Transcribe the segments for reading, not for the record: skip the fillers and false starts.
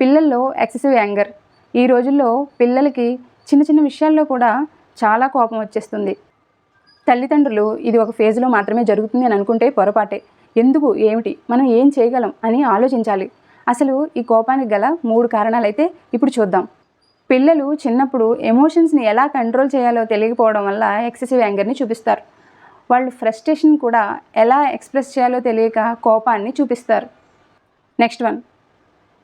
పిల్లల్లో excessive anger. ఈ రోజుల్లో పిల్లలకి చిన్న చిన్న విషయాల్లో కూడా చాలా కోపం వచ్చేస్తుంది. తల్లిదండ్రులు ఇది ఒక ఫేజ్లో మాత్రమే జరుగుతుంది అని అనుకుంటే పొరపాటే. ఎందుకు, ఏమిటి, మనం ఏం చేయగలం అని ఆలోచించాలి. అసలు ఈ కోపానికి గల 3 కారణాలైతే ఇప్పుడు చూద్దాం. పిల్లలు చిన్నప్పుడు ఎమోషన్స్ని ఎలా కంట్రోల్ చేయాలో తెలియకపోవడం వల్ల ఎక్సెసివ్ యాంగర్ని చూపిస్తారు. వాళ్ళు ఫ్రస్ట్రేషన్ కూడా ఎలా ఎక్స్ప్రెస్ చేయాలో తెలియక కోపాన్ని చూపిస్తారు. నెక్స్ట్ వన్,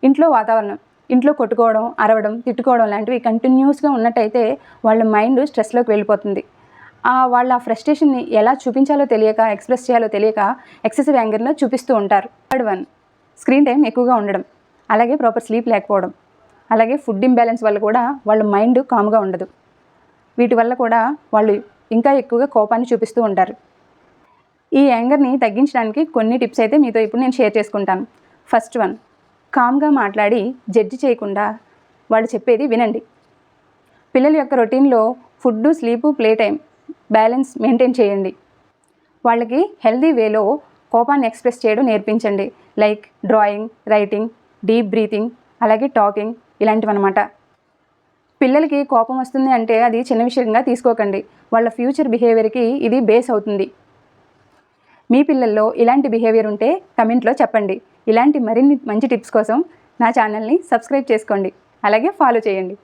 ఇంట్లో వాతావరణం. ఇంట్లో కొట్టుకోవడం, అరవడం, తిట్టుకోవడం లాంటివి కంటిన్యూస్గా ఉన్నట్టయితే వాళ్ళ మైండ్ స్ట్రెస్లోకి వెళ్ళిపోతుంది. వాళ్ళ ఫ్రస్ట్రేషన్ని ఎలా చూపించాలో తెలియక, ఎక్స్ప్రెస్ చేయాలో తెలియక ఎక్సెసివ్ యాంగర్లో చూపిస్తూ ఉంటారు. థర్డ్ వన్, స్క్రీన్ టైం ఎక్కువగా ఉండడం, అలాగే ప్రాపర్ స్లీప్ లేకపోవడం, అలాగే ఫుడ్ ఇంబ్యాలెన్స్ వల్ల కూడా వాళ్ళ మైండ్ కామ్గా ఉండదు. వీటి వల్ల కూడా వాళ్ళు ఇంకా ఎక్కువగా కోపాన్ని చూపిస్తూ ఉంటారు. ఈ యాంగర్ని తగ్గించడానికి కొన్ని టిప్స్ అయితే మీతో ఇప్పుడు నేను షేర్ చేసుకుంటాను. ఫస్ట్ వన్, కామ్గా మాట్లాడి జడ్జి చేయకుండా వాళ్ళు చెప్పేది వినండి. పిల్లల యొక్క రొటీన్లో food, sleep, play time balance maintain చేయండి. వాళ్ళకి హెల్దీ వేలో కోపాన్ని ఎక్స్ప్రెస్ చేయడం నేర్పించండి. Like drawing, writing, deep breathing, అలాగే టాకింగ్ ఇలాంటివన్నమాట. పిల్లలకి కోపం వస్తుంది అంటే అది చిన్న విషయంగా తీసుకోకండి. వాళ్ళ ఫ్యూచర్ బిహేవియర్కి ఇది బేస్ అవుతుంది. మీ పిల్లల్లో ఇలాంటి బిహేవియర్ ఉంటే కమెంట్లో చెప్పండి. ఇలాంటి మరిన్ని మంచి టిప్స్ కోసం నా ఛానల్ని సబ్స్క్రైబ్ చేసుకోండి, అలాగే ఫాలో చేయండి.